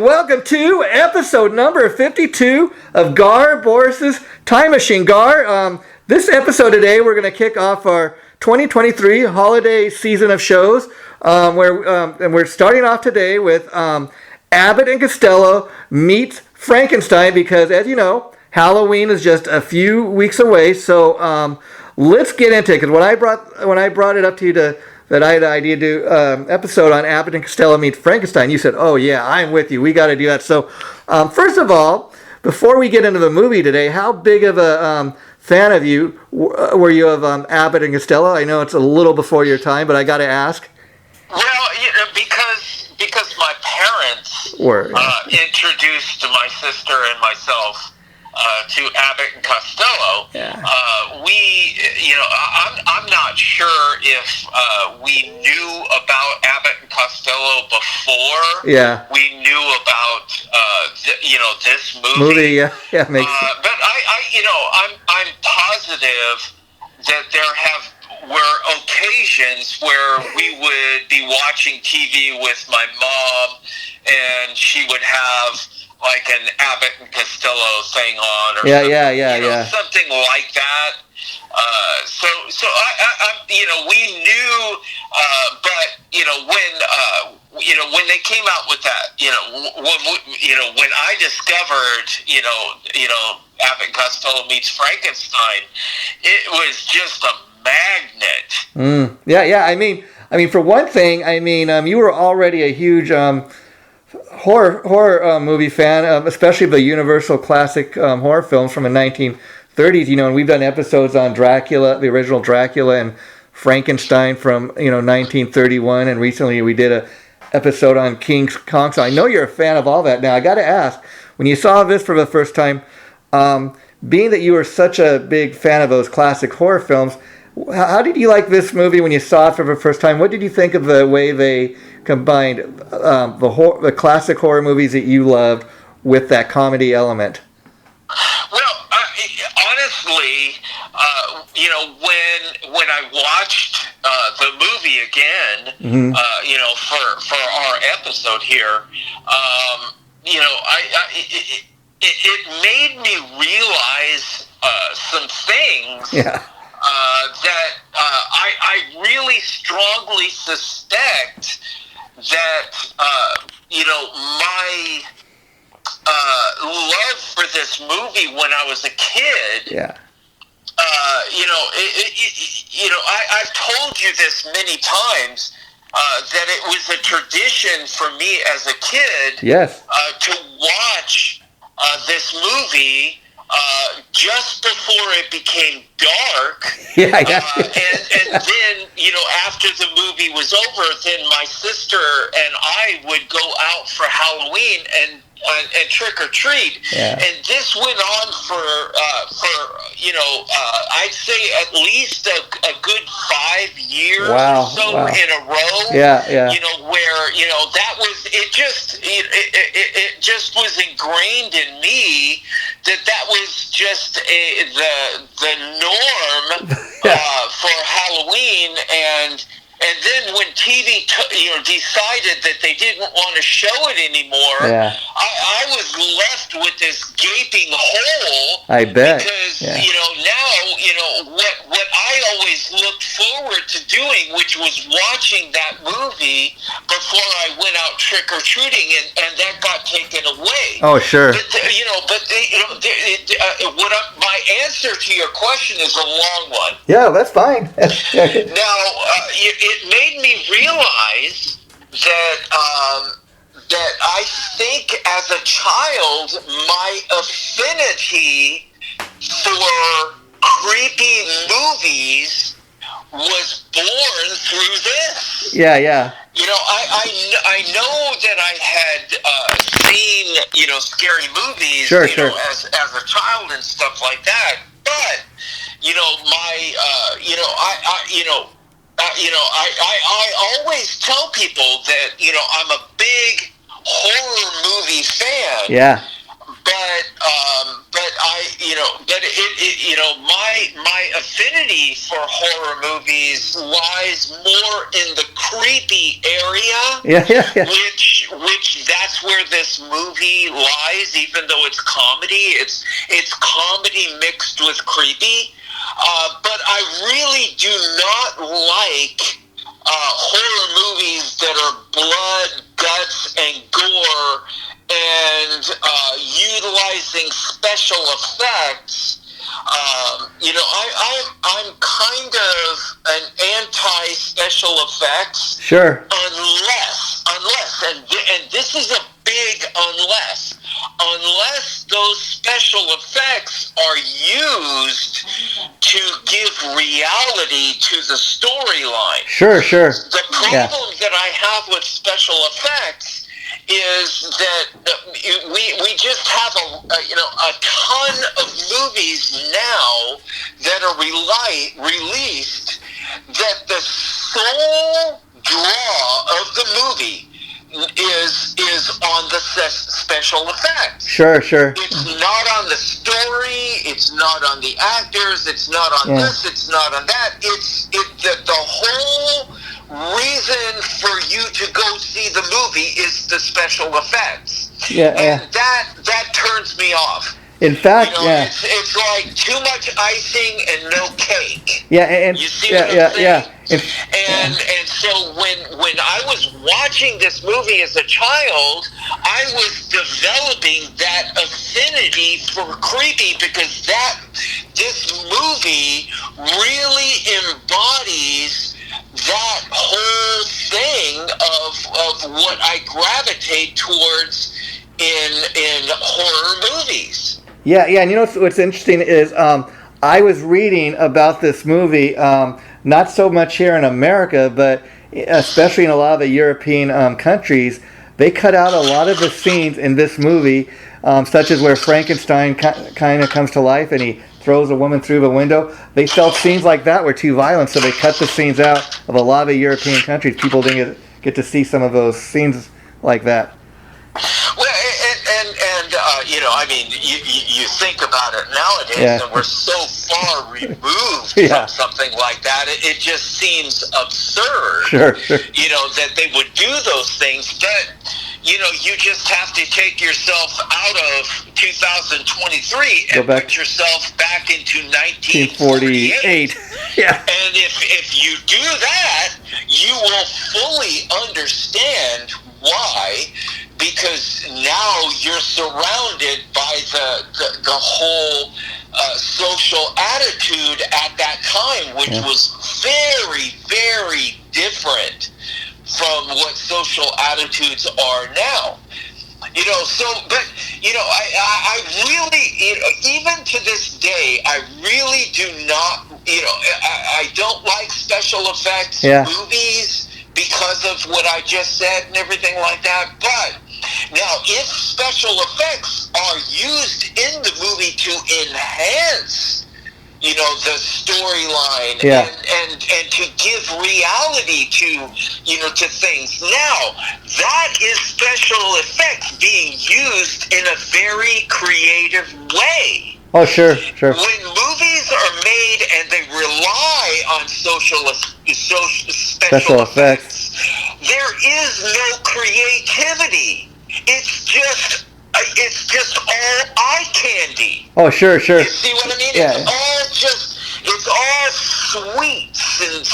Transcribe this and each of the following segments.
and welcome to episode number 52 of Gar Borras' Time Machine. Gar, this episode today, we're going to kick off our 2023 holiday season of shows, and we're starting off today with Abbott and Costello meets Frankenstein, because, as you know, Halloween is just a few weeks away. So let's get into it, because when I brought it up to you that I had the idea to do episode on Abbott and Costello meet Frankenstein, you said, "Oh yeah, I'm with you. We got to do that." So, first of all, before we get into the movie today, how big of a fan of you were you of Abbott and Costello? I know it's a little before your time, but I got to ask. Well, because my parents were introduced my sister and myself to Abbott and Costello. Yeah. I'm not sure if we knew about Abbott and Costello before. Yeah. We knew about this movie. Yeah, makes sense. But I'm positive that there were occasions where we would be watching TV with my mom, and she would have like an Abbott and Costello thing on, or something like that. So we knew, but when they came out with that, when I discovered, Abbott and Costello meets Frankenstein, it was just a magnet. Yeah. I mean, for one thing, you were already a huge horror movie fan, especially the Universal classic horror films from the 1930s. And we've done episodes on Dracula, the original Dracula, and Frankenstein from 1931, and recently we did a episode on King Kong. So I know you're a fan of all that. Now I got to ask, when you saw this for the first time, being that you were such a big fan of those classic horror films, how did you like this movie when you saw it for the first time? What did you think of the way they combined the classic horror movies that you loved with that comedy element? Well, honestly, when I watched the movie again, for our episode here, it made me realize some things. Yeah. That I really strongly suspect that my love for this movie when I was a kid. Yeah. I've told you this many times that it was a tradition for me as a kid. Yes. To watch this movie. Just before it became dark, yeah. and then after the movie was over, then my sister and I would go out for Halloween and trick or treat, and this went on for I'd say at least a good 5 years or so in a row. Yeah. Where that was it. Just was ingrained in me that was just the norm for Halloween, and then when TV decided that they didn't want to show it anymore, I was left with this gaping hole. I bet. Because now what I always looked forward to doing, which was watching that movie before I went out trick or treating, and that got taken away. Oh, sure. My answer to your question is a long one. Yeah, that's fine. Now, it made me realize that I think as a child, my affinity for creepy movies was born through this. Yeah. I know that I had seen scary movies sure. As a child and stuff like that, but I always tell people that I'm a big horror movie fan. Yeah. My affinity for horror movies lies more in the creepy area. Yeah. which that's where this movie lies. Even though it's comedy, it's comedy mixed with creepy. But I really do not like horror movies that are blood, guts, and gore, and utilizing special effects. I'm kind of an anti-special effects. Sure. Unless, and this is a big unless those special effects are used to give reality to the storyline. Sure. The problem that I have with special effects is that we just have a ton of movies now that are released that the sole draw of the movie is on the special effects. Sure. It's not on the story. It's not on the actors. It's not on this. It's not on that. The whole reason for you to go see the movie is the special effects. And that turns me off. In fact, it's like too much icing and no cake. And you see what I'm saying? And so when I was watching this movie as a child, I was developing that affinity for creepy because this movie really embodies that whole thing of what I gravitate towards in horror movies. Yeah, and you know what's interesting is I was reading about this movie, not so much here in America, but especially in a lot of the European countries. They cut out a lot of the scenes in this movie, such as where Frankenstein kind of comes to life and he throws a woman through the window. They felt scenes like that were too violent, so they cut the scenes out of a lot of European countries. People didn't get to see some of those scenes like that. Well, you think about it nowadays, and we're so far removed from something like that. It just seems absurd. Sure. That they would do those things, but you just have to take yourself out of 2023 and put yourself back into 1948. Yeah. And if you do that, you will fully understand why. Because now you're surrounded by the whole social attitude at that time, which was very, very different from what social attitudes are now. I really, even to this day, I really do not, I don't like special effects movies because of what I just said and everything like that, but now, if special effects are used in the movie to enhance, the storyline and to give reality to things, now that is special effects being used in a very creative way. Oh, sure. When movies are made and they rely on special effects, there is no creativity. It's just all eye candy. Oh, sure. You see what I mean? Yeah. It's all sweets, and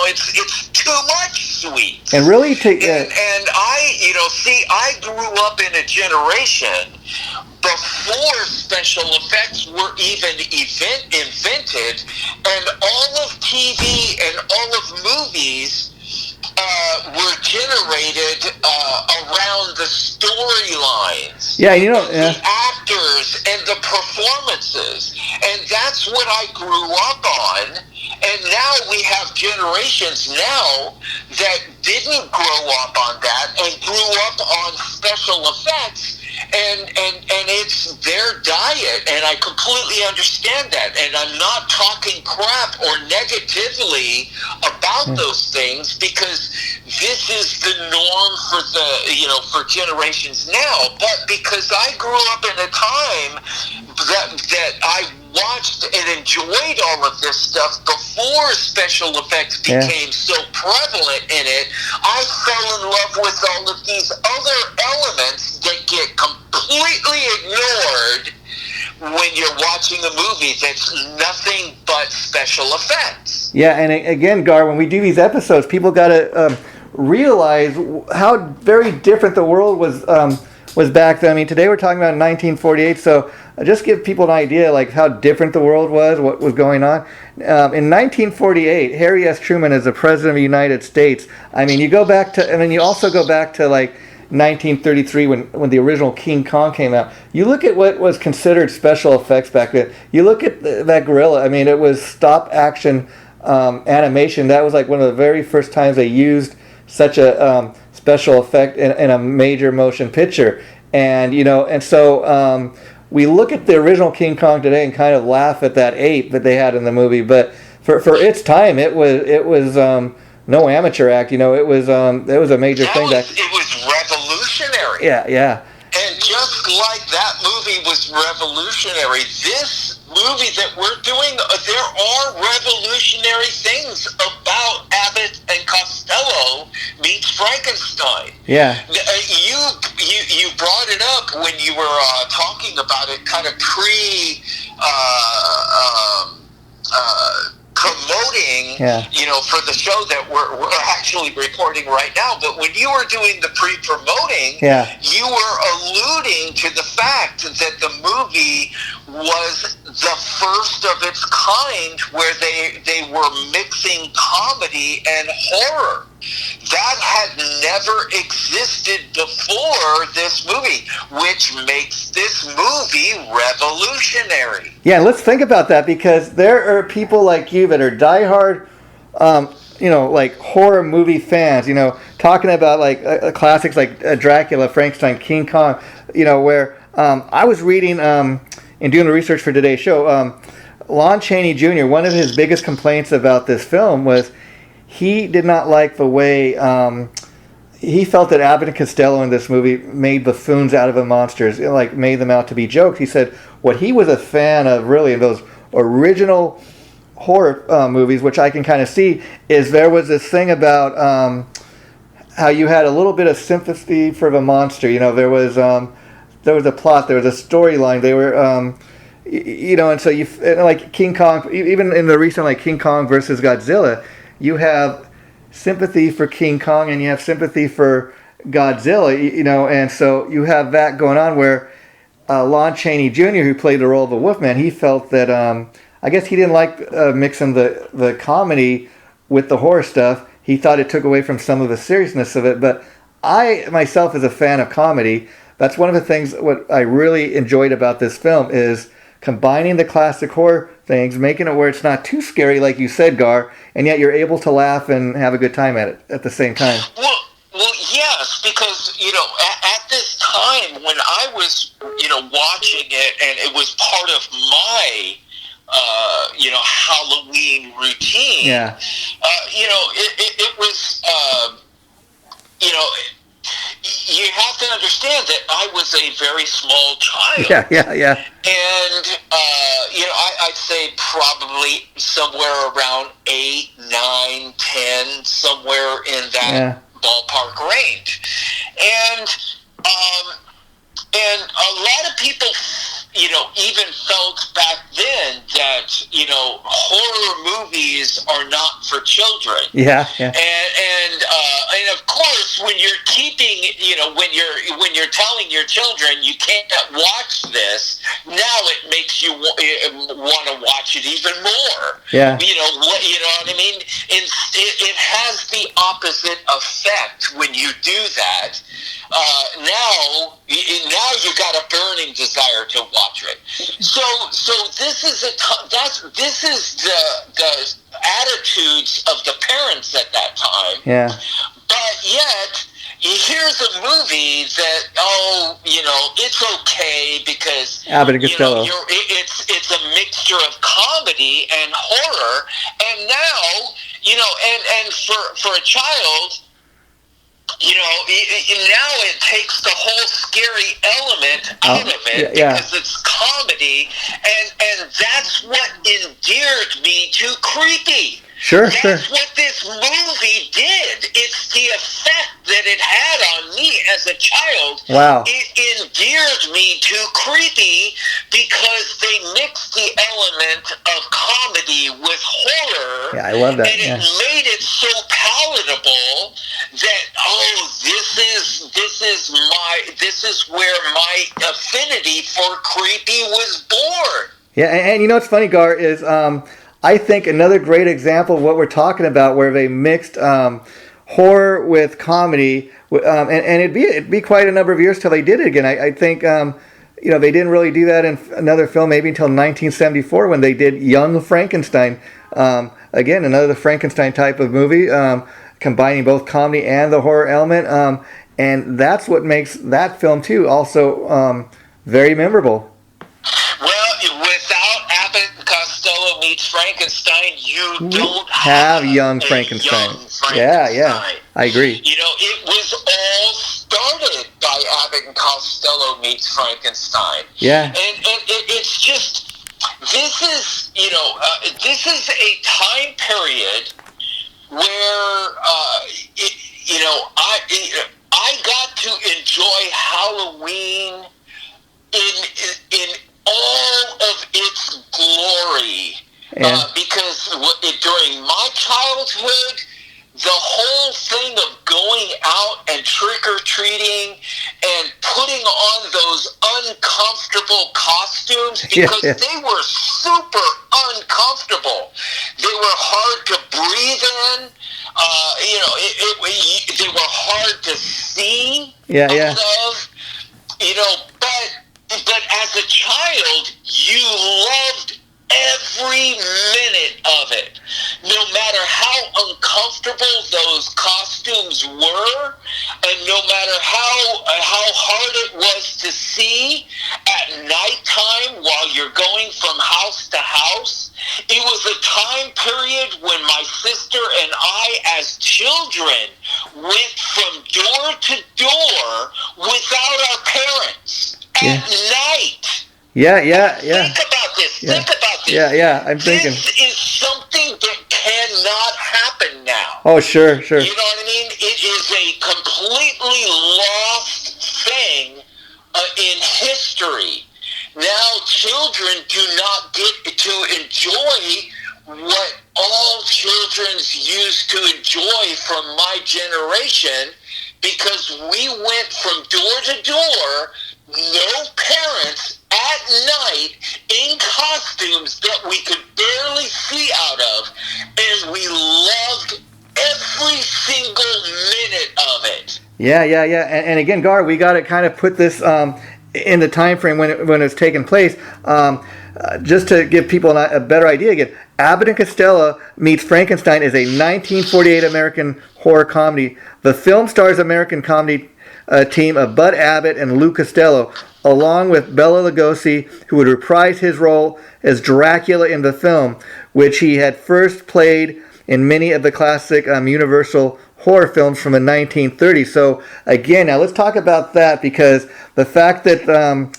it's too much sweets. And really, and I grew up in a generation before special effects were even invented, and all of TV and all of movies were generated around the storylines. Yeah, the actors and the performances, and that's what I grew up on. And now we have generations now that didn't grow up on that and grew up on special effects, and it's their diet, and I completely understand that, and I'm not talking crap or negatively about those things, because this is the norm for for generations now, but because I grew up in a time that I watched and enjoyed all of this stuff before special effects became so prevalent in it, I fell in love with all of these other elements that get completely ignored when you're watching a movie that's nothing but special effects. Yeah, and again, Gar, when we do these episodes, people got to realize how very different the world was back then. I mean, today we're talking about 1948, so just give people an idea like how different the world was, what was going on. In 1948, Harry S. Truman is the President of the United States. I mean, you go back to, and then you also go back to like 1933 when the original King Kong came out. You look at what was considered special effects back then. You look at that gorilla. I mean, it was stop action animation. That was like one of the very first times they used such a special effect in a major motion picture. And so we look at the original King Kong today and kind of laugh at that ape that they had in the movie. But for its time, it was no amateur act. It was a major thing. It was revolutionary. Yeah. And just like that movie was revolutionary, this movie that we're doing, there are revolutionary things about Abbott and Costello meets Frankenstein. Yeah. You brought it up when you were talking about it, kind of promoting, for the show that we're actually recording right now. But when you were doing the pre-promoting, you were alluding to the fact that the movie was the first of its kind where they were mixing comedy and horror. That had never existed before this movie, which makes this movie revolutionary. Yeah, let's think about that, because there are people like you that are diehard, like horror movie fans, talking about like classics like Dracula, Frankenstein, King Kong, where I was reading and doing the research for today's show, Lon Chaney Jr., one of his biggest complaints about this film was he did not like the way he felt that Abbott and Costello in this movie made buffoons out of the monsters, like made them out to be jokes. He said what he was a fan of, really, in those original horror movies, which I can kind of see, is there was this thing about how you had a little bit of sympathy for the monster. There was a plot, there was a storyline. They were, and so like King Kong, even in the recent like King Kong versus Godzilla, you have sympathy for King Kong and you have sympathy for Godzilla, and so you have that going on where Lon Chaney Jr., who played the role of the Wolfman, he felt that, I guess he didn't like mixing the comedy with the horror stuff. He thought it took away from some of the seriousness of it, but I, myself, as a fan of comedy, that's one of the things what I really enjoyed about this film is combining the classic horror things, making it where it's not too scary, like you said, Gar, and yet you're able to laugh and have a good time at it at the same time. Well, yes, because, at this time when I was, watching it, and it was part of my, Halloween routine, it was, you have to understand that I was a very small child. Yeah. And, I'd say probably somewhere around 8, 9, 10, somewhere in that ballpark range. And a lot of people, even felt back then that, horror movies are not for children. Yeah. And of course, when you're keeping, when you're telling your children you can't watch this, now it makes you want to watch it even more. Yeah. You know what I mean? It has the opposite effect when you do that. Now you got a burning desire to watch it. So this is the attitudes of the parents at that time. Yeah. But yet, here's a movie that it's okay because Abbott and Costello. It's a mixture of comedy and horror, and now and for a child, now it takes the whole scary element out of it because it's comedy, and that's what endeared me to Creepy. That's what this movie did. It's the effect that it had on me as a child. Wow. It endeared me to Creepy because they mixed the element of comedy with horror. Yeah, I love that. And it made it so palatable that, this is where my affinity for Creepy was born. Yeah, and you know what's funny, Gar, is I think another great example of what we're talking about, where they mixed horror with comedy, and it'd be quite a number of years till they did it again. I think they didn't really do that in another film maybe until 1974 when they did Young Frankenstein. Again, another Frankenstein type of movie, combining both comedy and the horror element, and that's what makes that film too also very memorable. Well, without Abbott and Costello meets Frankenstein, you don't have Young Frankenstein. Yeah, I agree. It was all started by Abbott and Costello meets Frankenstein. Yeah. And it's just, this is a time period where, I got to enjoy Halloween in all of its glory, because during my childhood, the whole thing of going out and trick-or-treating and putting on those uncomfortable costumes, because they were super uncomfortable. They were hard to breathe in. They were hard to see. But as a child, you loved every minute of it. No matter how uncomfortable those costumes were, and no matter how hard it was to see at nighttime while you're going from house to house, it was a time period when my sister and I, as children, went from door to door without our parents. At night. Yeah. Think about this. Yeah, I'm thinking. This is something that cannot happen now. Oh, sure. You know what I mean? It is a completely lost thing in history. Now children do not get to enjoy what all children used to enjoy from my generation, because we went from door to door, no parents, at night, in costumes that we could barely see out of, and we loved every single minute of it. Yeah. And again, Gar, we got to kind of put this in the time frame when it was taking place, just to give people a better idea. Again, Abbott and Costello meets Frankenstein is a 1948 American horror comedy. The film stars American comedy team of Bud Abbott and Lou Costello, along with Bela Lugosi, who would reprise his role as Dracula in the film, which he had first played in many of the classic Universal horror films from the 1930s. So again, now let's talk about that, because the fact that Bela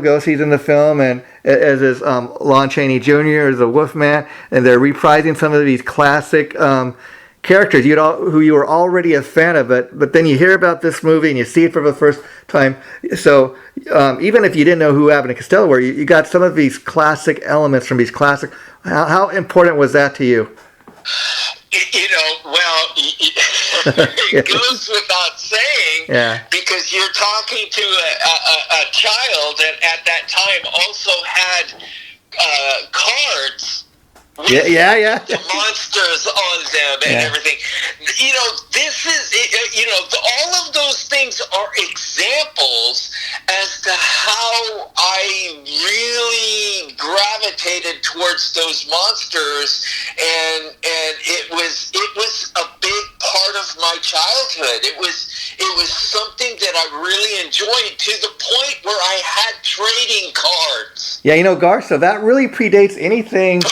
Lugosi's in the film, and as is Lon Chaney Jr. as the Wolfman, and they're reprising some of these classic characters who you were already a fan of, but then you hear about this movie and you see it for the first time. So even if you didn't know who Abbott and Costello were, you got some of these classic elements from these classic. How important was that to you? It goes without saying, because you're talking to a child that at that time also had cards. Yeah. The monsters on them and everything. This is, all of those things are examples as to how I really gravitated towards those monsters, and it was a big part of my childhood. It was something that I really enjoyed, to the point where I had trading cards. Yeah, Gar, so that really predates anything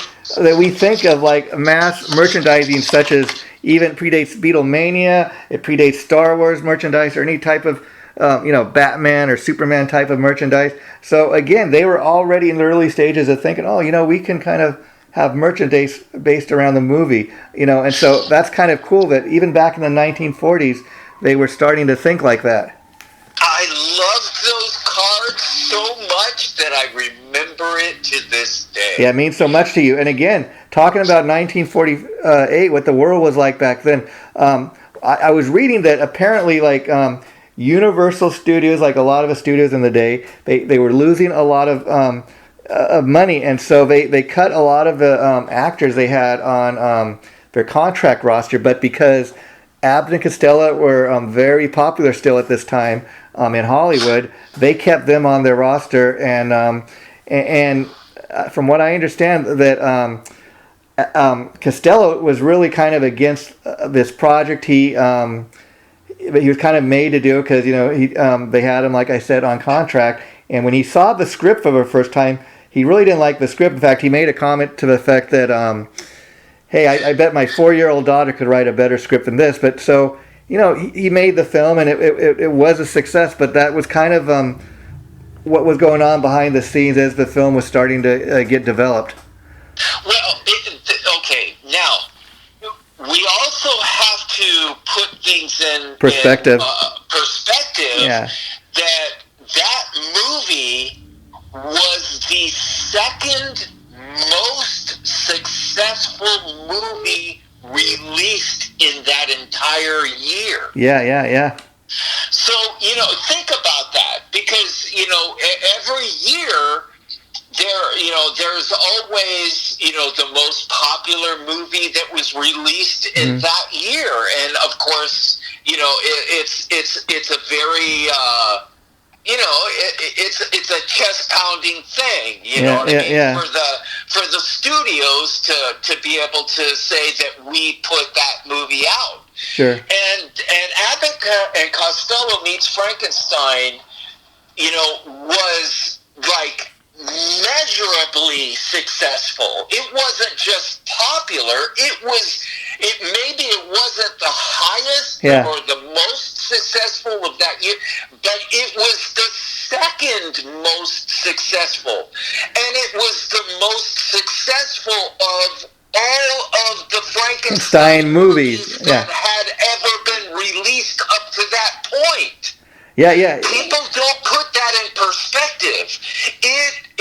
that we think of like mass merchandising, such as even predates Beatlemania. It predates Star Wars merchandise or any type of Batman or Superman type of merchandise. So again, they were already in the early stages of thinking, we can kind of have merchandise based around the movie, and so that's kind of cool that even back in the 1940s, they were starting to think like that. I loved those cards so much that I remember it to this day. Yeah, it means so much to you. And again, talking about 1948, what the world was like back then, I was reading that apparently Universal Studios, like a lot of the studios in the day, they were losing a lot of money, and so they cut a lot of the actors they had on their contract roster. But because Abbott and Costello were very popular still at this time in Hollywood, they kept them on their roster. And from what I understand, that Costello was really kind of against this project. He was kind of made to do because they had him, like I said, on contract. And when he saw the script for the first time, he really didn't like the script. In fact, he made a comment to the effect that, hey, I bet my 4-year-old daughter could write a better script than this. But so, he made the film, and it was a success. But that was kind of what was going on behind the scenes as the film was starting to get developed. Well, okay, now, we also have to put things in perspective. Yeah. That movie was the second most successful movie released in that entire year. Yeah. So, think about that, because, every year there's always, the most popular movie that was released in that year. And of course, it's a very, it's a chest pounding thing, for the studios to be able to say that we put that movie out. Sure. And Abbott and Costello Meets Frankenstein, was like measurably successful. It wasn't just popular. Maybe it wasn't the highest or the most successful of that year, but it was the second most successful. And it was the most successful of all of the Frankenstein movies that had ever been released up to that point. Yeah. People don't put that in perspective.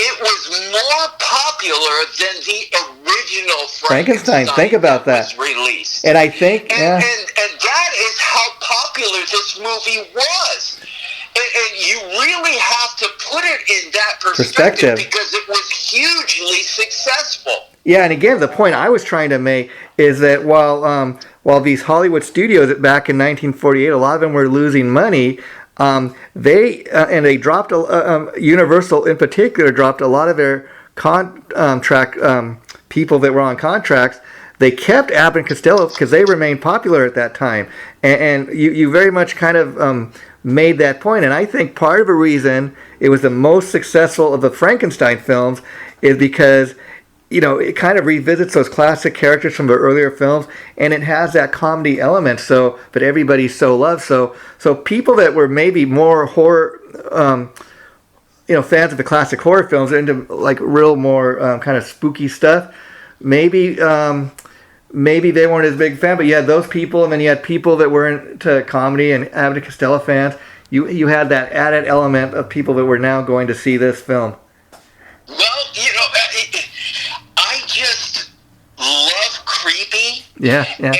It was more popular than the original Frankenstein. Think about that. Was released. And I think, and that is how popular this movie was. And you really have to put it in that perspective because it was hugely successful. Yeah, and again, the point I was trying to make is that while these Hollywood studios back in 1948, a lot of them were losing money. They dropped Universal in particular dropped a lot of their contract people that were on contracts. They kept Abbott and Costello because they remained popular at that time, and you very much kind of made that point. And I think part of the reason it was the most successful of the Frankenstein films is because it kind of revisits those classic characters from the earlier films, and it has that comedy element. So, but everybody so loves. So people that were maybe more horror, fans of the classic horror films, into like real more kind of spooky stuff. Maybe they weren't as big fan, but you had those people, and then you had people that were into comedy and Abbott and Costello fans. You had that added element of people that were now going to see this film. Well, I just love creepy. Yeah. And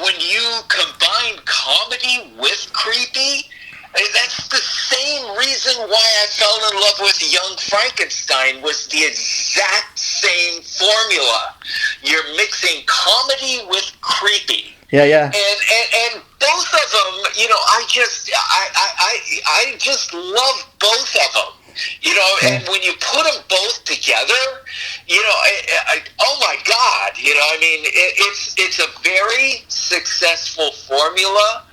when you combine comedy with creepy, that's the same reason why I fell in love with Young Frankenstein, was the exact same formula. You're mixing comedy with creepy. Yeah. And both of them, I just love both of them. And when you put them both together, oh my God, it's a very successful formula,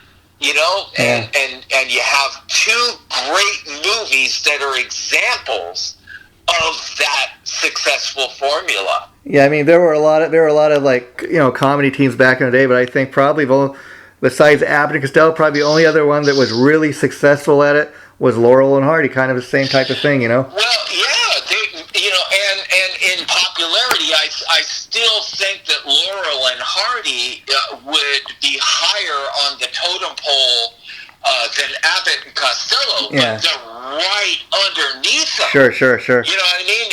and you have two great movies that are examples of that success. successful formula. Yeah, I mean there were a lot of like comedy teams back in the day, but I think probably besides Abbott and Costello, probably the only other one that was really successful at it was Laurel and Hardy, kind of the same type of thing, Well, yeah, and in popularity, I still think that Laurel and Hardy would be higher on the totem pole than Abbott and Costello, but they're right underneath them. Sure. You know what I mean?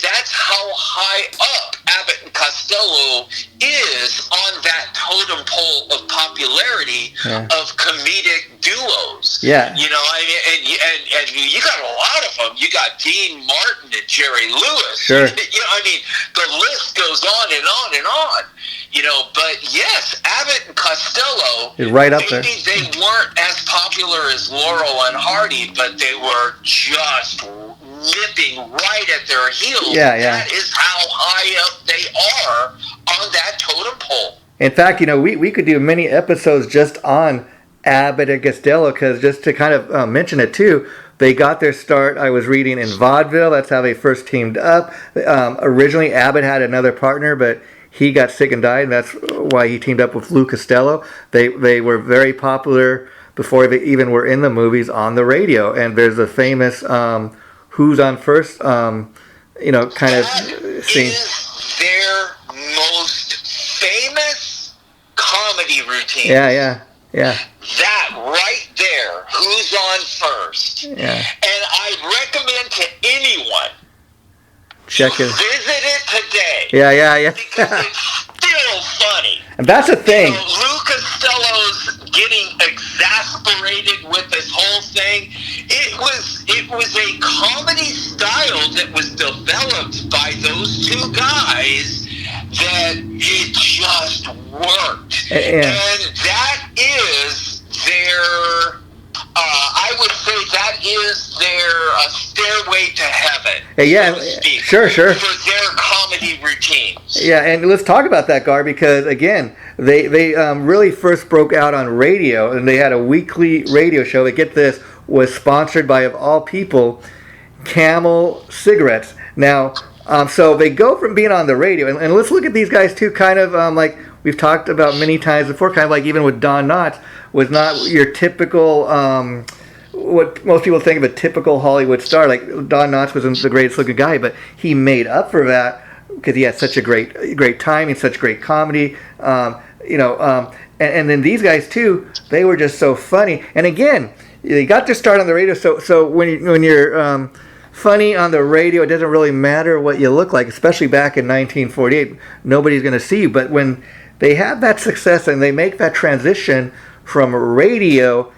That's how high up Abbott and Costello is on that totem pole of popularity of comedic duos. Yeah. You know, and you got a lot of them. You got Dean Martin and Jerry Lewis. Sure. You know, I mean, the list goes on and on and on. You know, but yes, Abbott and Costello, right up there. Maybe they weren't as popular as Laurel and Hardy, but they were just nipping right at their heels. Yeah. That is how high up they are on that totem pole. In fact, we could do many episodes just on Abbott and Costello, because just to kind of mention it too, they got their start, I was reading, in vaudeville. That's how they first teamed up. Originally, Abbott had another partner, but he got sick and died, and that's why he teamed up with Lou Costello. They were very popular before they even were in the movies on the radio. And there's a famous Who's on First, kind of scene. Is their most famous comedy routine. Yeah. That right there, Who's on First. Yeah. And I recommend to anyone Check it. visit it today. Yeah. Because it's still funny. And that's the thing. Lou Costello's getting exasperated with this whole thing. It was a comedy style that was developed by those two guys that it just worked. And that is their I would say that is their stairway to heaven. So to speak, sure. For their comedy routines. Yeah, and let's talk about that, Gar, because again, they really first broke out on radio, and they had a weekly radio show that, get this, was sponsored by, of all people, Camel cigarettes. Now, so they go from being on the radio, and let's look at these guys too, kind of like we've talked about many times before, kind of like even with Don Knotts, was not your typical, what most people think of a typical Hollywood star. Like Don Knotts wasn't the greatest looking guy, but he made up for that because he had such a great timing, such great comedy, and then these guys too, they were just so funny. And again, they got their start on the radio, so when you're funny on the radio, it doesn't really matter what you look like, especially back in 1948. Nobody's going to see you. But when they have that success and they make that transition from radio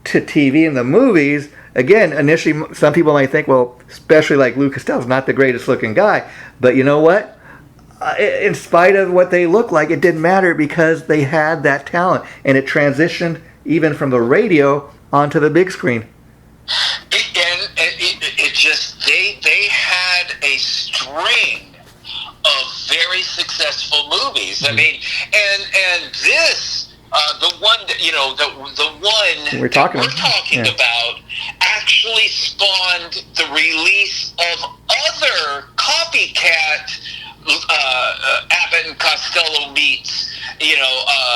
to TV and the movies, again, initially some people might think, well, especially like Lou Costello's not the greatest looking guy. But you know what? In spite of what they look like, it didn't matter because they had that talent. And it transitioned even from the radio onto the big screen. They had a string of very successful movies. I mean, and this the one that, the one we're talking about actually spawned the release of other copycat Abbott and Costello meets.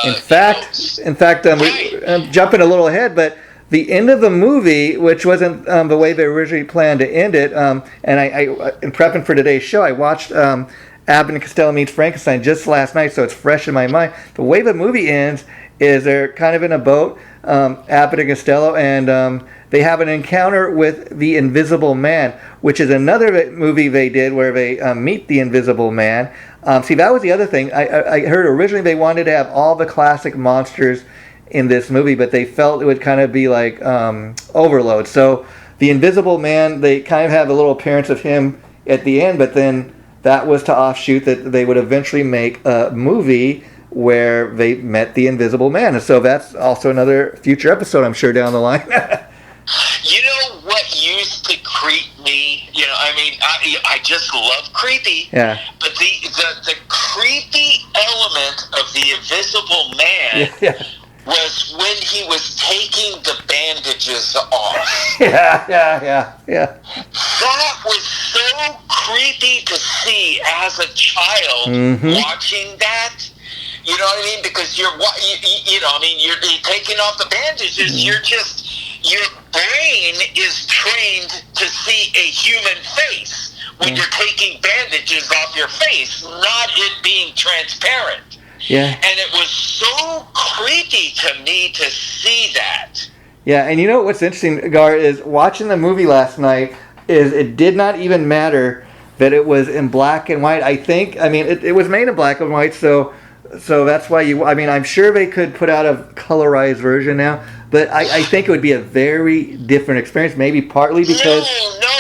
In fact, I'm jumping a little ahead, but the end of the movie, which wasn't the way they originally planned to end it, and I in prepping for today's show, I watched Abbott and Costello meets Frankenstein just last night, so it's fresh in my mind. The way the movie ends is they're kind of in a boat, Abbott and Costello, and they have an encounter with the Invisible Man, which is another movie they did where they meet the Invisible Man. See, that was the other thing. I heard originally they wanted to have all the classic monsters in this movie, but they felt it would kind of be like overload. So the Invisible Man, they kind of have a little appearance of him at the end, but then that was to offshoot that they would eventually make a movie where they met the Invisible Man. And so that's also another future episode, I'm sure, down the line. You know what used to creep me? I just love creepy. Yeah. But the creepy element of the Invisible Man was when he was taking the bandages off. Yeah. That was so creepy to see as a child watching that. You know what I mean? Because you're taking off the bandages. You're just, your brain is trained to see a human face when you're taking bandages off your face, not it being transparent. Yeah. And it was so creepy to me to see that. Yeah, and you know what's interesting, Gar, is watching the movie last night, is it did not even matter that it was in black and white. It was made in black and white, so that's why I'm sure they could put out a colorized version now, but I think it would be a very different experience, maybe partly because... No,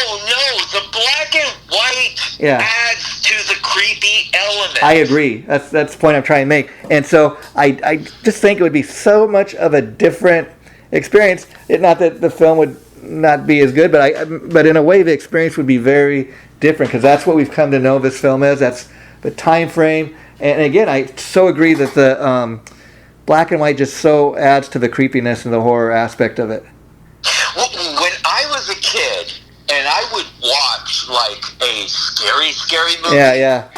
the black and white adds to the creepy element. I agree. That's the point I'm trying to make. And so I just think it would be so much of a different experience. Not that the film would not be as good, but in a way the experience would be very different, because that's what we've come to know this film as. That's the time frame. And again, I so agree that the black and white just so adds to the creepiness and the horror aspect of it. Well, when I was a kid, and I would watch like a scary movie. Yeah.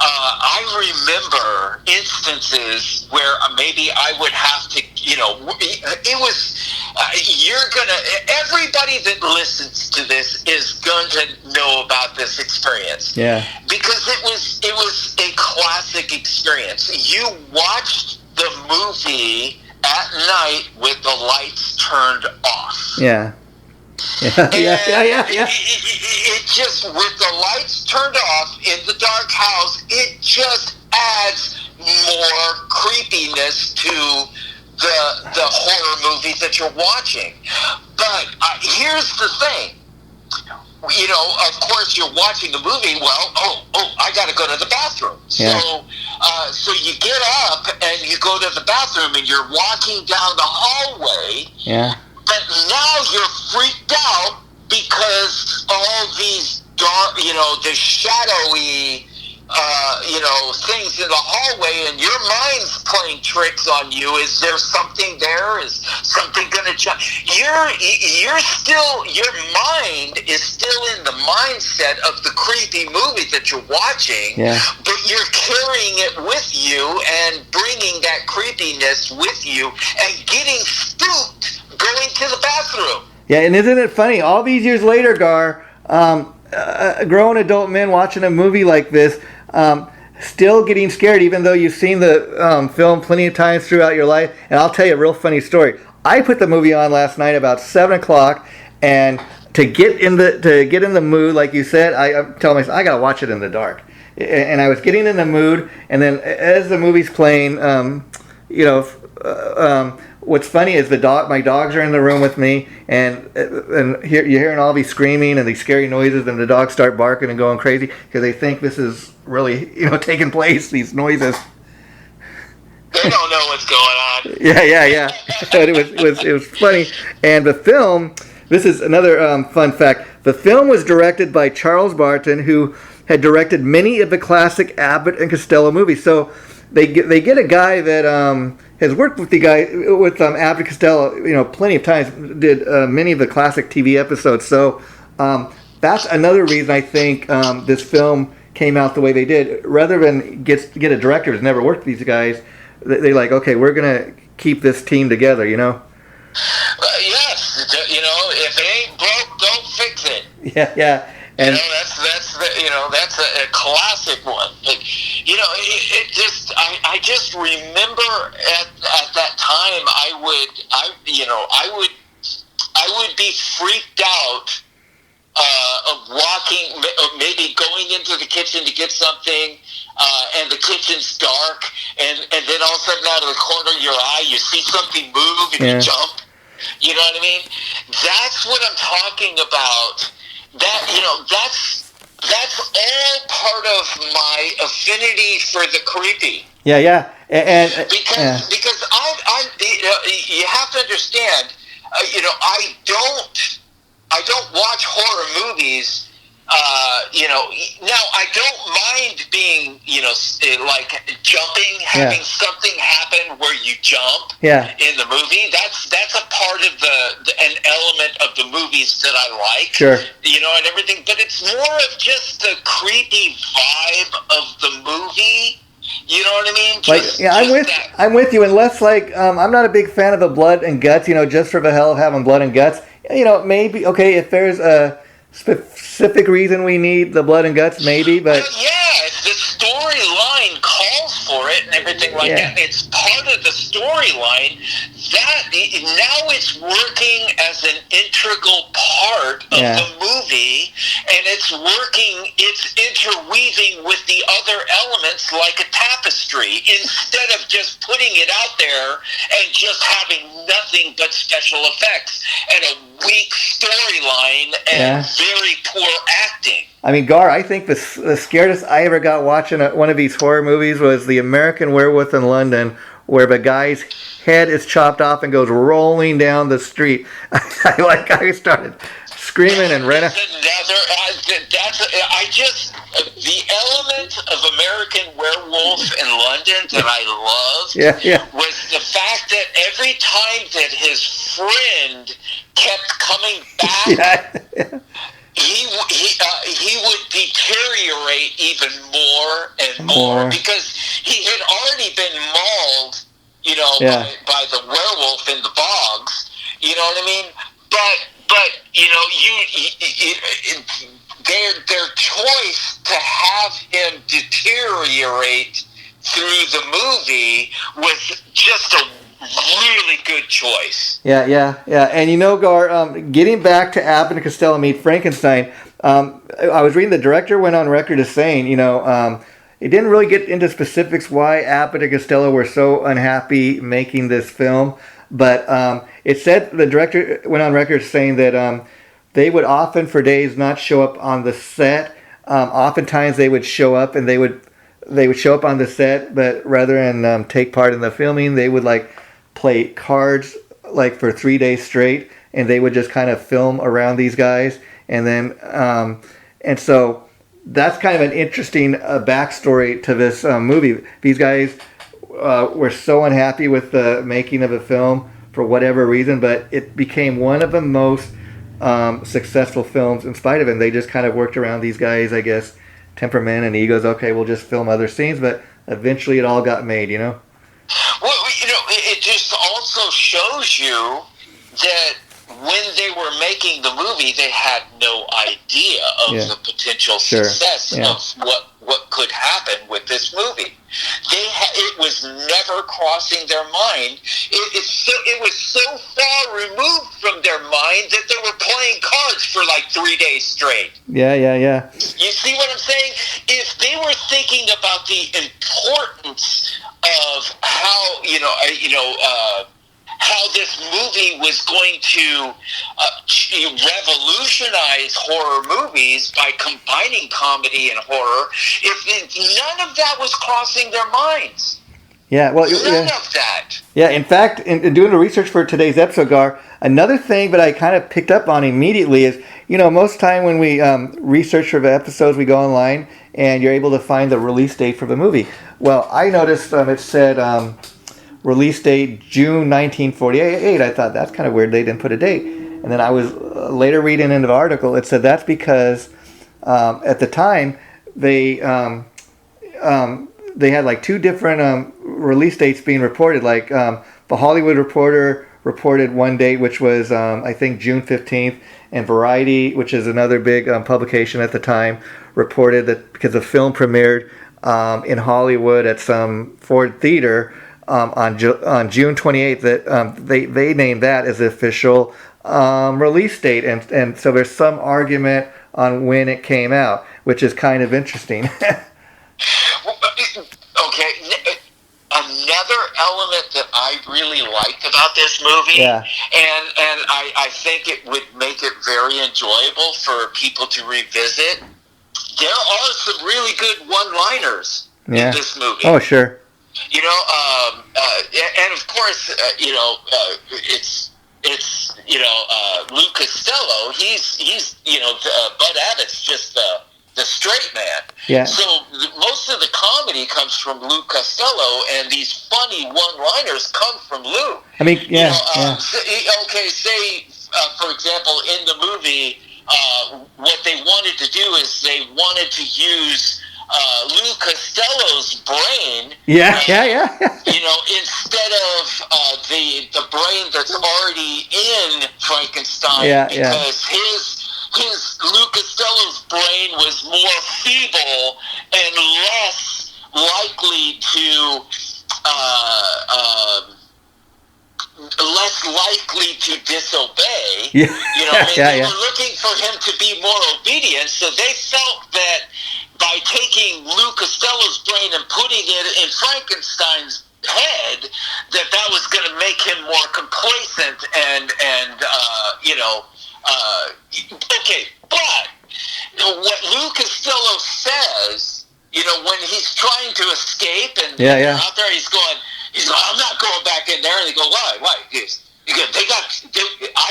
I remember instances where maybe I would have to, it was, everybody that listens to this is going to know about this experience. Yeah. Because it was a classic experience. You watched the movie at night with the lights turned off. Yeah. Yeah. It just, with the lights turned off in the dark house, it just adds more creepiness to the horror movie that you're watching. But here's the thing. Of course, you're watching the movie. Well, I got to go to the bathroom. Yeah. So you get up and you go to the bathroom and you're walking down the hallway. Yeah. But now you're freaked out because all these dark, the shadowy, things in the hallway, and your mind's playing tricks on you. Is there something there? Is something going to change? Your mind is still in the mindset of the creepy movie that you're watching, but you're carrying it with you and bringing that creepiness with you and getting spooked going to the bathroom. Yeah, and isn't it funny? All these years later, Gar, grown adult men watching a movie like this, still getting scared, even though you've seen the film plenty of times throughout your life. And I'll tell you a real funny story. I put the movie on last night about 7 o'clock, and to get in the mood, like you said, I tell myself I gotta watch it in the dark. And I was getting in the mood, and then as the movie's playing, what's funny is my dogs are in the room with me, and you're hearing all these screaming and these scary noises, and the dogs start barking and going crazy because they think this is really taking place. These noises. They don't know what's going on. Yeah. But it was funny. And the film. This is another fun fact. The film was directed by Charles Barton, who had directed many of the classic Abbott and Costello movies. So they get a guy that has worked with Abbott and Costello, plenty of times. Did many of the classic TV episodes. So that's another reason I think this film came out the way they did. Rather than get a director who's never worked with these guys, they're like, okay, we're gonna keep this team together. Yes, if it ain't broke, don't fix it. Yeah. And that's a classic one. But, I just remember at that time I would be freaked out of walking, maybe going into the kitchen to get something, and the kitchen's dark, and then all of a sudden out of the corner of your eye you see something move and you jump. You know what I mean? That's what I'm talking about. That's all part of my affinity for the creepy. Yeah. And because I you have to understand, I don't watch horror movies You know, now I don't mind being, you know, like jumping, having something happen where you jump in the movie. That's a part of an element of the movies that I like, you know, and everything. But it's more of just the creepy vibe of the movie. You know what I mean? I'm with you. Unless, like, I'm not a big fan of the blood and guts. You know, just for the hell of having blood and guts. You know, maybe if there's a specific reason we need the blood and guts, maybe. But if the storyline calls for it and everything like that, it's part of the storyline. That now it's working as an integral part of the movie, and it's interweaving with the other elements like a tapestry, instead of just putting it out there and just having nothing but special effects and a weak storyline and very poor acting. I mean, Gar, I think the scariest I ever got watching one of these horror movies was The American Werewolf in London, where the guy's head is chopped off and goes rolling down the street. I started screaming and ran. The element of American Werewolf in London that I loved was the fact that every time that his friend kept coming back, he would deteriorate even more and more because he had already been mauled, you know, by the werewolf in the bogs. You know what I mean? But you know, their choice to have him deteriorate through the movie was just a really good choice. Yeah. And you know, Gar, getting back to Abbott and Costello Meet Frankenstein, I was reading the director went on record as saying, you know, it didn't really get into specifics why Abbott and Costello were so unhappy making this film, but it said the director went on record saying that they would often for days not show up on the set. Oftentimes they would show up and they would show up on the set, but rather than take part in the filming, they would like play cards like for 3 days straight, and they would just kind of film around these guys, and then and so that's kind of an interesting backstory to this movie. These guys were so unhappy with the making of a film for whatever reason, but it became one of the most successful films in spite of it. And they just kind of worked around these guys, I guess, temperament and egos. Okay, we'll just film other scenes, but eventually it all got made, you know? Well, you know, it just also shows you that when they were making the movie, they had no idea of the potential success of what could happen with this movie. It was never crossing their mind. It was so far removed from their mind that they were playing cards for like 3 days straight. Yeah. You see what I'm saying? If they were thinking about the importance of how how this movie was going to revolutionize horror movies by combining comedy and horror, if none of that was crossing their minds. Yeah, well, none of that. Yeah, in fact, in doing the research for today's episode, Gar, another thing that I kind of picked up on immediately is, you know, most time when we research for the episodes, we go online and you're able to find the release date for the movie. Well, I noticed it said release date June 1948. I thought that's kind of weird. They didn't put a date. And then I was later reading into the article. It said that's because at the time they had like two different release dates being reported. Like the Hollywood Reporter reported one date, which was I think June 15th, and Variety, which is another big publication at the time, reported that because the film premiered in Hollywood at some Ford Theater on June 28th, that they named that as the official release date, and so there's some argument on when it came out, which is kind of interesting. Okay, another element that I really liked about this movie, and I think it would make it very enjoyable for people to revisit, there are some really good one-liners in this movie. Oh, sure. You know, and of course, it's Lou Costello. He's Bud Abbott's just the straight man. Yeah. So most of the comedy comes from Lou Costello, and these funny one-liners come from Lou. I mean, yeah. Okay, say for example, in the movie, what they wanted to do is they wanted to use Lou Costello's brain. Yeah. Instead of the brain that's already in Frankenstein, because his Lou Costello's brain was more feeble and less likely to disobey. Yeah. They were looking for him to be more obedient, so they felt that by taking Lou Costello's brain and putting it in Frankenstein's head, that was going to make him more complacent and okay, but what Lou Costello says, when he's trying to escape and out there, he's going, I'm not going back in there. And they go, why? I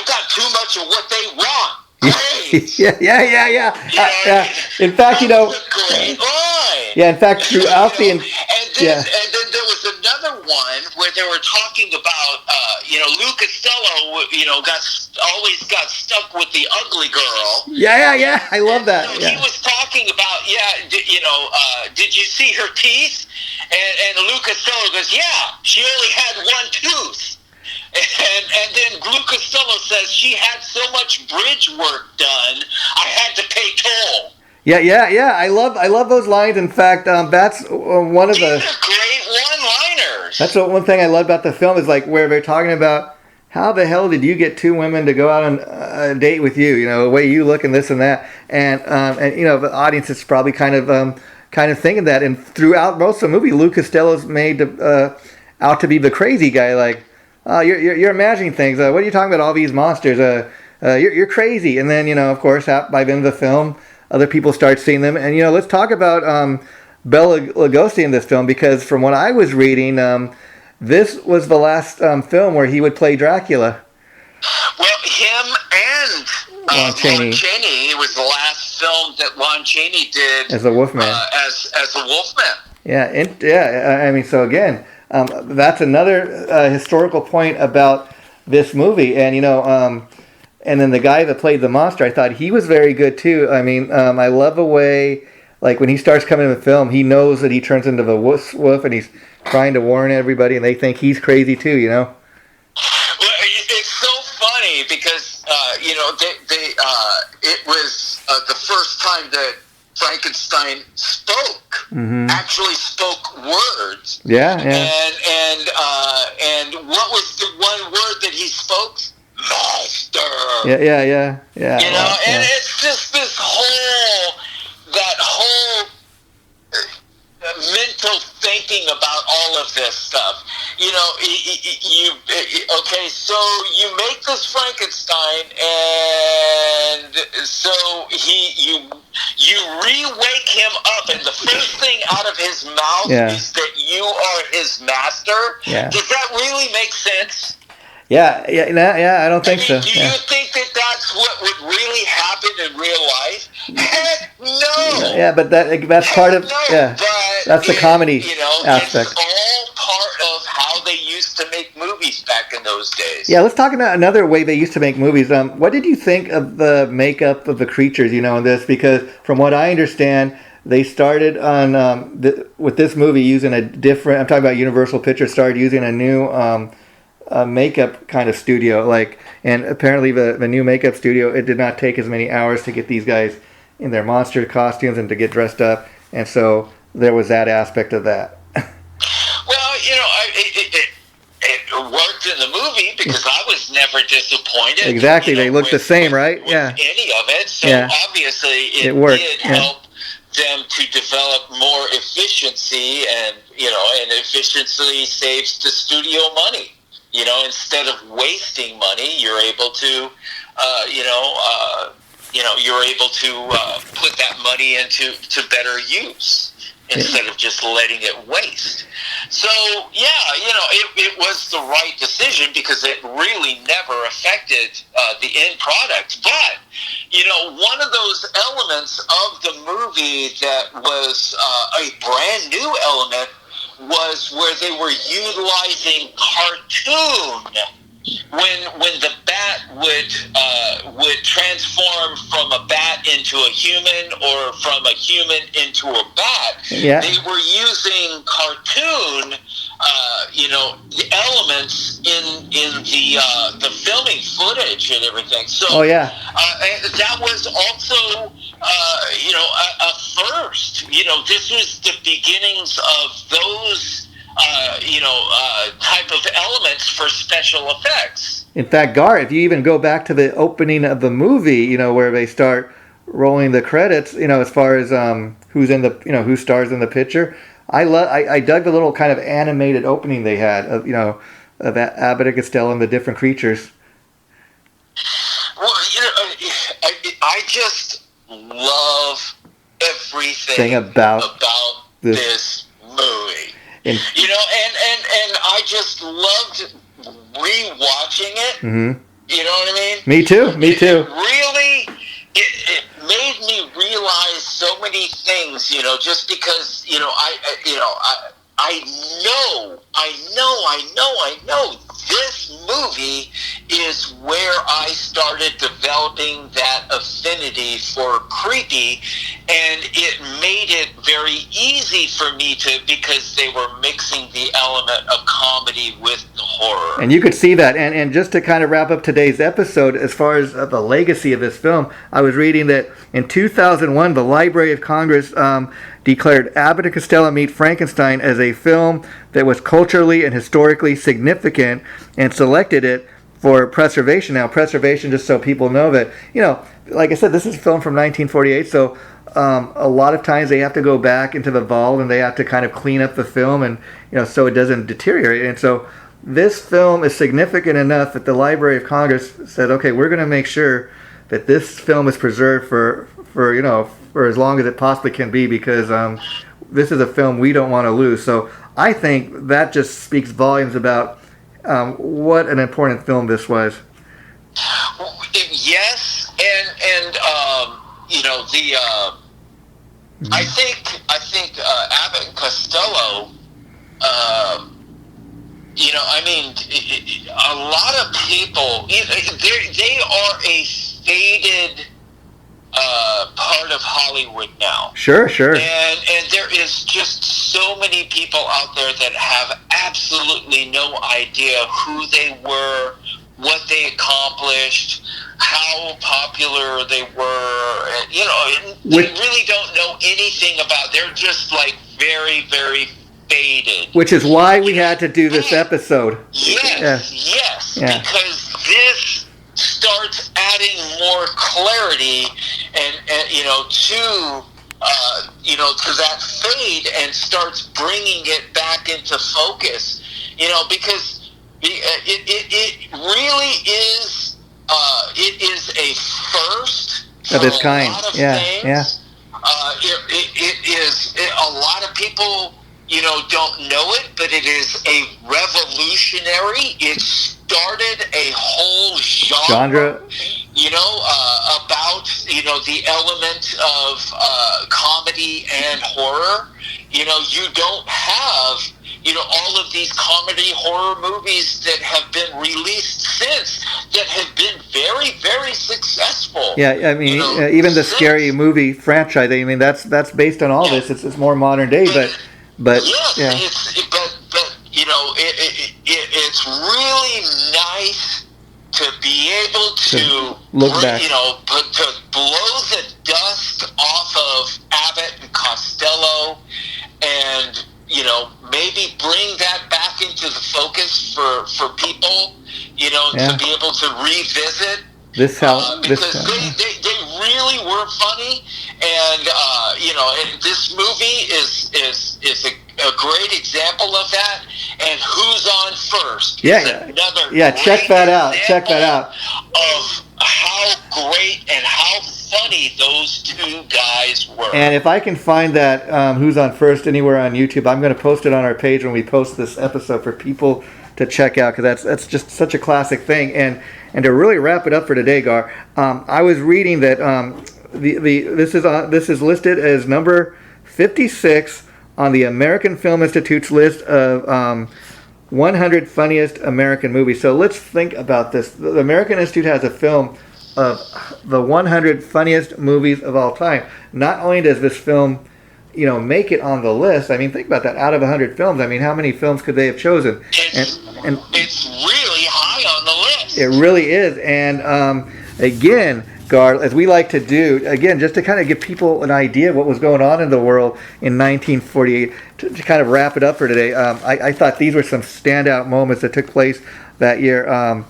got too much of what they want. Great. Yeah. In fact, great line. Yeah, in fact, throughout the and then there was another one where they were talking about Lou Costello always got stuck with the ugly girl. Yeah. I love that. So he was talking about did you see her teeth? And Lou Costello goes, yeah, she only had one tooth. And then Lou Costello says she had so much bridge work done, I had to pay toll. Yeah. I love those lines. In fact, that's one of These are great one-liners. That's one thing I love about the film is like where they're talking about how the hell did you get two women to go out on a date with you? The way you look and this and that, and the audience is probably kind of thinking that. And throughout most of the movie, Lou Costello's made out to be the crazy guy, like. You're imagining things. What are you talking about? All these monsters. You're crazy. And then of course, by the end of the film, other people start seeing them. And let's talk about Bela Lugosi in this film, because from what I was reading, this was the last film where he would play Dracula. Well, him and Lon Chaney. It was the last film that Lon Chaney did as a Wolfman. As a Wolfman. Yeah. I mean, so again. That's another historical point about this movie, and and then the guy that played the monster, I thought he was very good too. I mean, I love the way, like when he starts coming in the film, he knows that he turns into the wolf, and he's trying to warn everybody, and they think he's crazy too. Well, it's so funny because it was the first time that Frankenstein actually spoke words. Yeah. And what was the one word that he spoke? Master. Yeah. And it's just this whole mental thinking about all of this stuff. Okay, so you make this Frankenstein, and so you re-wake him up, and the first thing out of his mouth is that you are his master. Yeah. Does that really make sense? Yeah, I don't think so. Do you think that that's what would really happen in real life? Heck no. Yeah, but that's part of that's the comedy aspect. It's all part of how they used to make movies back in those days. Yeah, let's talk about another way they used to make movies. What did you think of the makeup of the creatures? In this, because from what I understand, they started on with this movie using a different. I'm talking about Universal Pictures started using a new. Makeup kind of studio, and apparently the new makeup studio, it did not take as many hours to get these guys in their monster costumes and to get dressed up, and so there was that aspect of that. Well, it worked in the movie because I was never disappointed. Exactly, they looked the same, right? With any of it, so obviously it worked. Did help them to develop more efficiency, and and efficiency saves the studio money. Instead of wasting money, you're able to, you're able to put that money into better use. instead of just letting it waste. So, it was the right decision because it really never affected the end product. But, one of those elements of the movie that was a brand new element was where they were utilizing cartoon. When the bat would transform from a bat into a human or from a human into a bat, they were using cartoon, the elements in the filming footage and everything. So, that was also, a first. This was the beginnings of those. Type of elements for special effects. In fact, Gar, if you even go back to the opening of the movie, where they start rolling the credits, as far as who's in the, who stars in the picture, I dug the little kind of animated opening they had of, of Abbott and Costello and the different creatures. Well, I just love everything about this movie. And I just loved rewatching it. Mm-hmm. You know what I mean? Me too. It made me realize so many things. Just because I know this movie is where I started developing that affinity for creepy, and it made it very easy for me because they were mixing the element of comedy with horror. And you could see that. And just to kind of wrap up today's episode, as far as the legacy of this film, I was reading that in 2001, the Library of Congress declared Abbott and Costello Meet Frankenstein as a film that was culturally and historically significant and selected it for preservation. Now, preservation, just so people know that, like I said, this is a film from 1948, so a lot of times they have to go back into the vault and they have to kind of clean up the film and, so it doesn't deteriorate. And so this film is significant enough that the Library of Congress said, okay, we're going to make sure that this film is preserved for as long as it possibly can be, because this is a film we don't want to lose. So I think that just speaks volumes about what an important film this was. Yes, and I think Abbott and Costello, a lot of people, they are a faded part of Hollywood now. Sure. And there is just so many people out there that have absolutely no idea who they were, what they accomplished, how popular they were. They really don't know anything about. They're just like very, very faded. Which is why we had to do this episode. Yes, because this starts adding more clarity and to that fade, and starts bringing it back into focus. Because it really is it is a first of its kind. A lot of things. It is a lot of people don't know it, but it is a revolutionary. It started a whole genre. About the element of comedy and horror. You don't have all of these comedy horror movies that have been released since that have been very, very successful. Yeah, I mean, even the Scary Movie franchise. I mean, that's based on all this. It's more modern day, but yes, it's really nice to be able to look back, to blow the dust off of Abbott and Costello, and maybe bring that back into the focus for people, to be able to revisit. Because they really were funny, and this movie is a great example of that. And Who's on First? Check that out. Check that out. Of how great and how funny those two guys were. And if I can find that Who's on First anywhere on YouTube, I'm going to post it on our page when we post this episode for people to check out, because that's just such a classic thing. And to really wrap it up for today, Gar, I was reading that this is listed as number 56 on the American Film Institute's list of 100 funniest American movies. So let's think about this. The American Institute has a film of the 100 funniest movies of all time. Not only does this film, make it on the list. I mean, think about that. Out of 100 films, I mean, how many films could they have chosen? And it's really high on the list. It really is. And again, Gar, as we like to do, again, just to kind of give people an idea of what was going on in the world in 1948, to kind of wrap it up for today, I thought these were some standout moments that took place that year.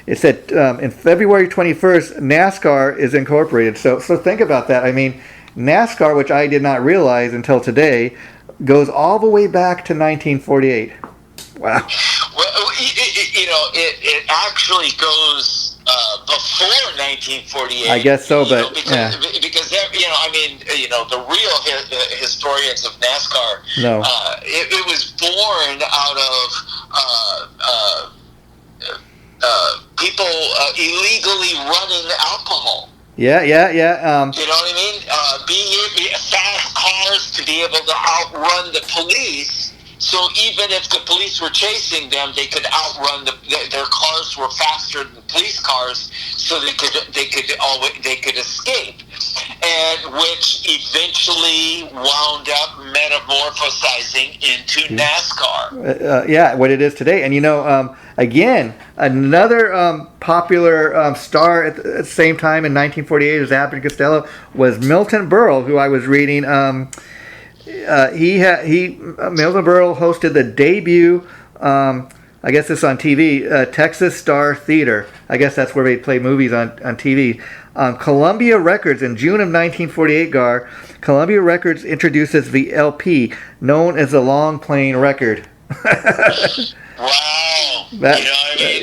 It said in February 21st, NASCAR is incorporated. So think about that. I mean, NASCAR, which I did not realize until today, goes all the way back to 1948. Wow. Well, it actually goes before 1948. I guess so, but because the real historians of NASCAR, no, it was born out of people illegally running alcohol. Yeah. You know what I mean? Being fast cars to be able to outrun the police. So even if the police were chasing them, they could outrun their cars were faster than police cars, so they could escape, and which eventually wound up metamorphosizing into NASCAR. What it is today. And again, another popular star at the same time in 1948 as Abbott and Costello was Milton Berle, who I was reading. Milton Berle hosted the debut, I guess it's on TV, Texas Star Theater. I guess that's where they play movies on TV. Columbia Records in June of 1948, Gar. Columbia Records introduces the LP, known as the Long Playing Record. Wow. That,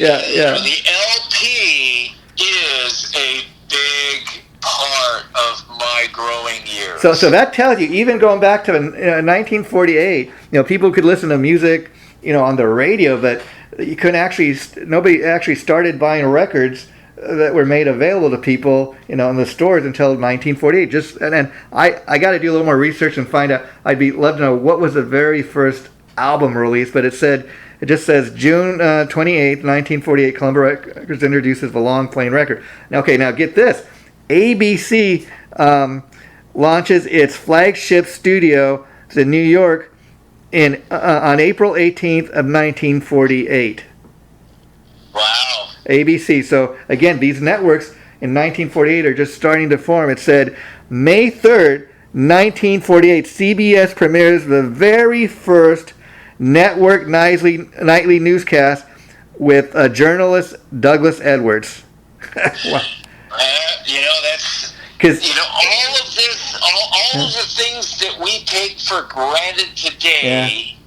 Yeah. The LP is a big part of my growing years. So that tells you, even going back to 1948, people could listen to music, on the radio, but you couldn't nobody actually started buying records that were made available to people, in the stores until 1948. And then I got to do a little more research and find out. Love to know what was the very first album release, but it just says June 28th, 1948, Columbia Records introduces the Long Playing Record. Now get this. ABC launches its flagship studio in New York on April 18th of 1948. Wow. ABC. So again, these networks in 1948 are just starting to form. It said May 3rd, 1948, CBS premieres the very first network nightly newscast with journalist Douglas Edwards. Wow. That's all of this, all of the things that we take for granted today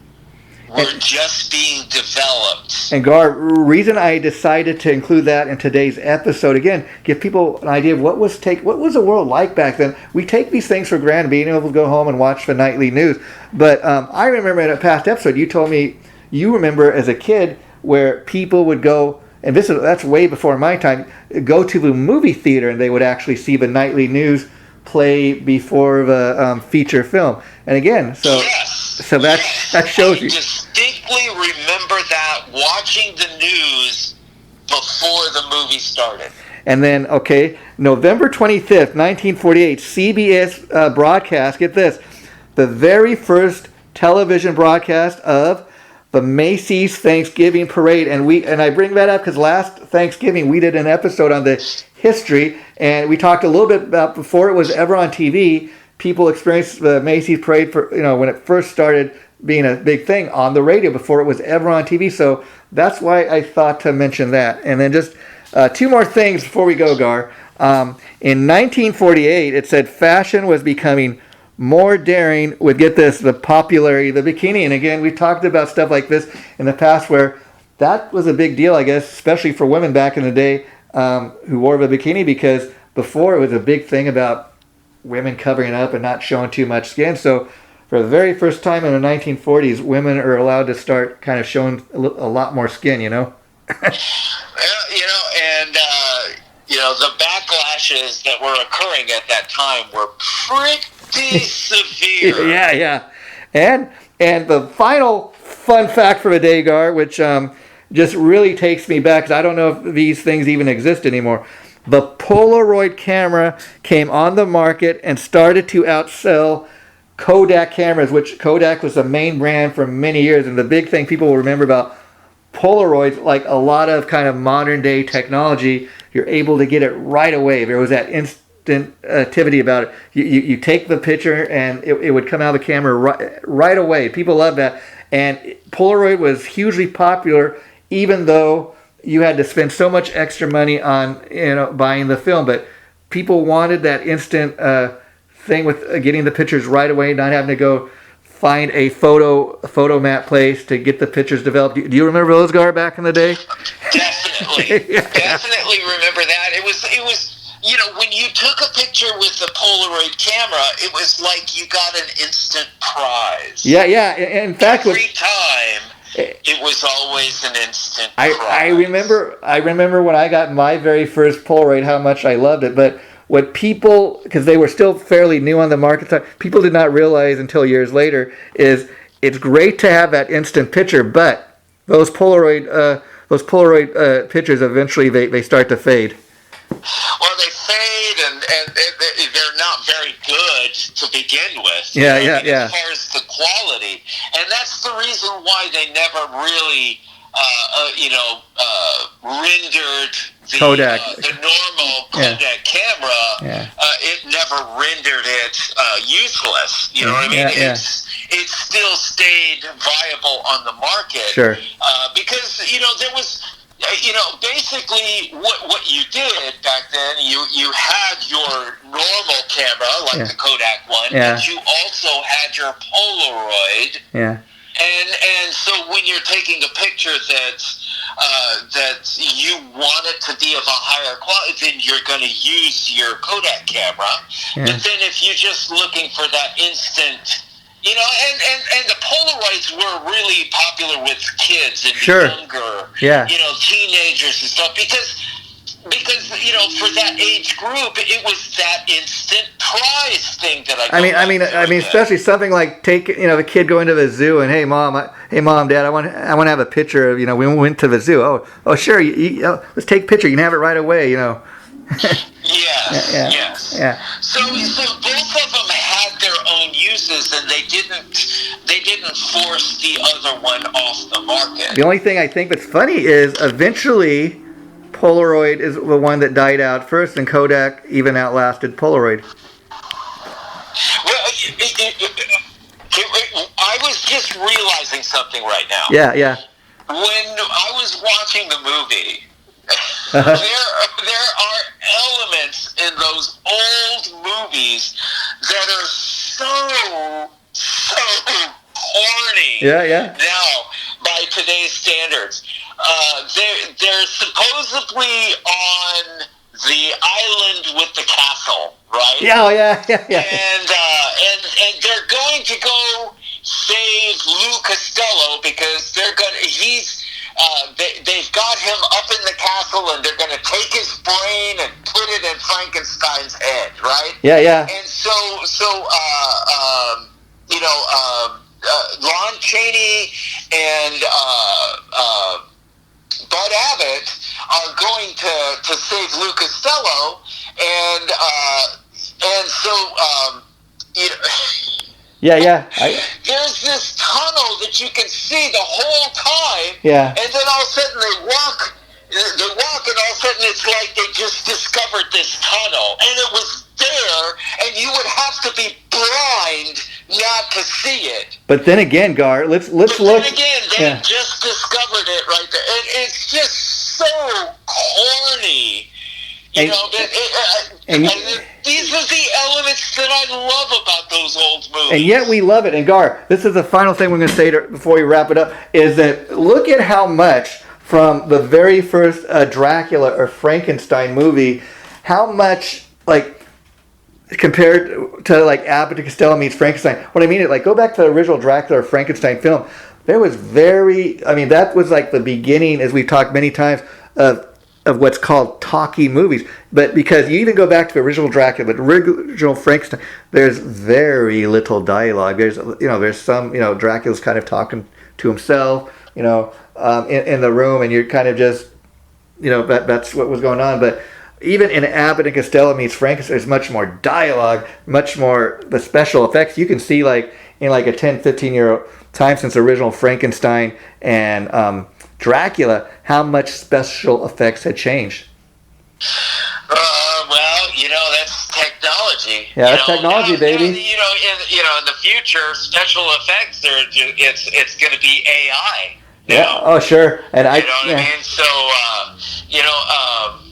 were just being developed. And Gar, reason I decided to include that in today's episode, again, give people an idea of what was the world like back then. We take these things for granted, being able to go home and watch the nightly news. But I remember in a past episode, you told me you remember as a kid where people would go, and that's way before my time, go to the movie theater and they would actually see the nightly news play before the feature film. And again, so that shows you. I distinctly remember that, watching the news before the movie started. And then, November 25th, 1948, CBS broadcast, get this, the very first television broadcast of the Macy's Thanksgiving Parade. And I bring that up because last Thanksgiving we did an episode on the history, and we talked a little bit about before it was ever on TV, people experienced the Macy's Parade for, when it first started being a big thing on the radio before it was ever on TV. So that's why I thought to mention that. And then just two more things before we go, Gar. In 1948, it said fashion was becoming more daring with, get this, the popularity of the bikini. And again, we've talked about stuff like this in the past where that was a big deal, I guess, especially for women back in the day who wore the bikini, because before it was a big thing about women covering up and not showing too much skin. So for the very first time in the 1940s, women are allowed to start kind of showing a lot more skin, you know? The backlashes that were occurring at that time were pretty severe. Yeah. And the final fun fact for the day, Gar, which just really takes me back, because I don't know if these things even exist anymore. The Polaroid camera came on the market and started to outsell Kodak cameras, which Kodak was the main brand for many years. And the big thing people will remember about Polaroids, like a lot of kind of modern day technology, you're able to get it right away. There was that instant activity about it. You take the picture and it would come out of the camera right away. People love that. And Polaroid was hugely popular, even though you had to spend so much extra money on buying the film. But people wanted that instant thing with getting the pictures right away, not having to go find a photo mat place to get the pictures developed. Do you remember those, Gar, back in the day? Definitely. Definitely remember that. It was when you took a picture with the Polaroid camera, it was like you got an instant prize. Yeah. In fact, every time it was always an instant prize. I remember when I got my very first Polaroid, how much I loved it. But what people, because they were still fairly new on the market, people did not realize until years later, is it's great to have that instant picture, but those Polaroid pictures eventually they start to fade. Well, they fade, and they're not very good to begin with. Yeah. As far as the quality, and that's the reason why they never really, rendered the Kodak, the normal Kodak camera. It never rendered it useless. You know what I mean? It still stayed viable on the market. Sure. Because there was. Basically what you did back then, you had your normal camera, like the Kodak one, but you also had your Polaroid. Yeah. And so when you're taking a picture that you want it to be of a higher quality, then you're going to use your Kodak camera. Yeah. But then if you're just looking for that instant... and the Polaroids were really popular with kids and younger, teenagers and stuff because for that age group, it was that instant prize thing that I mean, especially something like the kid going to the zoo and hey mom, dad, I want to have a picture of we went to the zoo. Oh sure, let's take a picture. You can have it right away. Yes. So both of them had their own uses, and they didn't force the other one off the market. The only thing I think that's funny is eventually Polaroid is the one that died out first, and Kodak even outlasted Polaroid. Well, I was just realizing something right now. Yeah. When I was watching the movie. There are elements in those old movies that are so corny. Now, by today's standards, they're supposedly on the island with the castle, right? Yeah. And they're going to go save Lou Costello because they've got him up in the castle, and they're going to take his brain and put it in Frankenstein's head, right? Yeah. And so Lon Chaney and Bud Abbott are going to save Lou Costello, and so there's this tunnel that you can see the whole time. Yeah. And then all of a sudden they walk, and all of a sudden it's like they just discovered this tunnel, and it was there, and you would have to be blind not to see it. But then again, Gar, let's look. Then again, they just discovered it right there, and it's just so corny. These are the elements that I love about those old movies. And yet we love it. And Gar, this is the final thing we're going to say before we wrap it up, is that look at how much from the very first Dracula or Frankenstein movie, how much like compared to like Abbott and Costello meets Frankenstein. What I mean is, like, go back to the original Dracula or Frankenstein film. There was that was like the beginning, as we've talked many times, of what's called talkie movies. But because you even go back to the original Dracula, but original Frankenstein, there's very little dialogue. There's some, Dracula's kind of talking to himself, in the room, and you're kind of just, that's what was going on. But even in Abbott and Costello meets Frankenstein, there's much more dialogue, much more the special effects. You can see, like, in like a 10, 15-year time since the original Frankenstein and Dracula, how much special effects had changed. That's technology. Yeah, that's technology, baby. In the future, special effects it's going to be AI. Oh, sure. And I mean? So,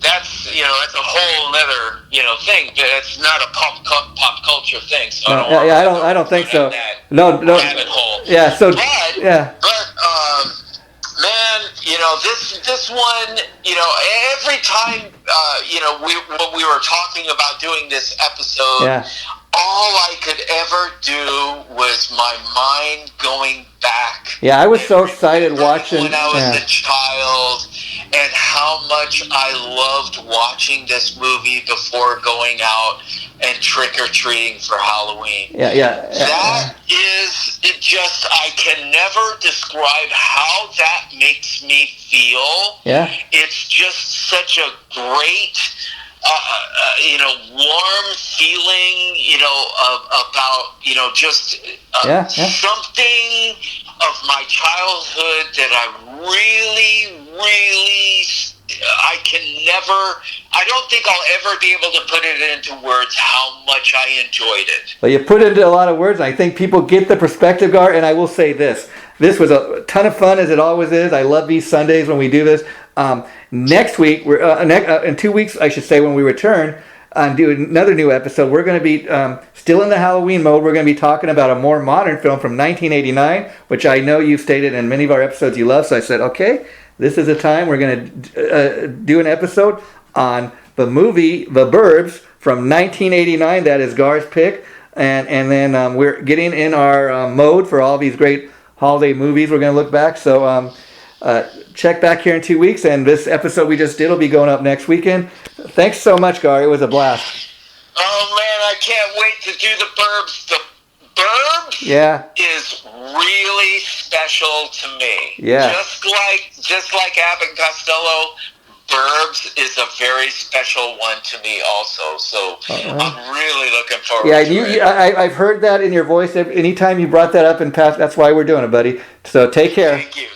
that's a whole other, thing. But it's not a pop culture thing. So I don't think so. No. Rabbit hole. Yeah. So. Man, this one, every time, when we were talking about doing this episode, all I could ever do was my mind going back. Yeah, I was so excited watching. When I was a child, and how much I loved watching this movie before going out and trick-or-treating for Halloween. That is, it just, I can never describe how that makes me feel. Yeah. It's just such a great, warm feeling, about, something of my childhood that I really, really, I don't think I'll ever be able to put it into words how much I enjoyed it. Well, you put it into a lot of words. I think people get the perspective, Gar, and I will say this. This was a ton of fun, as it always is. I love these Sundays when we do this. Next week, in 2 weeks, I should say, when we return and do another new episode, we're going to be still in the Halloween mode. We're going to be talking about a more modern film from 1989, which I know you've stated in many of our episodes you love. So I said, okay, this is a time we're going to do an episode on the movie The Burbs from 1989. That is Gar's pick. And then we're getting in our mode for all these great holiday movies. We're going to look back. So check back here in 2 weeks. And this episode we just did will be going up next weekend. Thanks so much, Gar. It was a blast. Oh, man, I can't wait to do The Burbs. The Burbs is really special to me. Yeah. Just like Abbott and Costello, Burbs is a very special one to me also. So I'm really looking forward to it. I've heard that in your voice. Anytime you brought that up in past, that's why we're doing it, buddy. So take care. Thank you.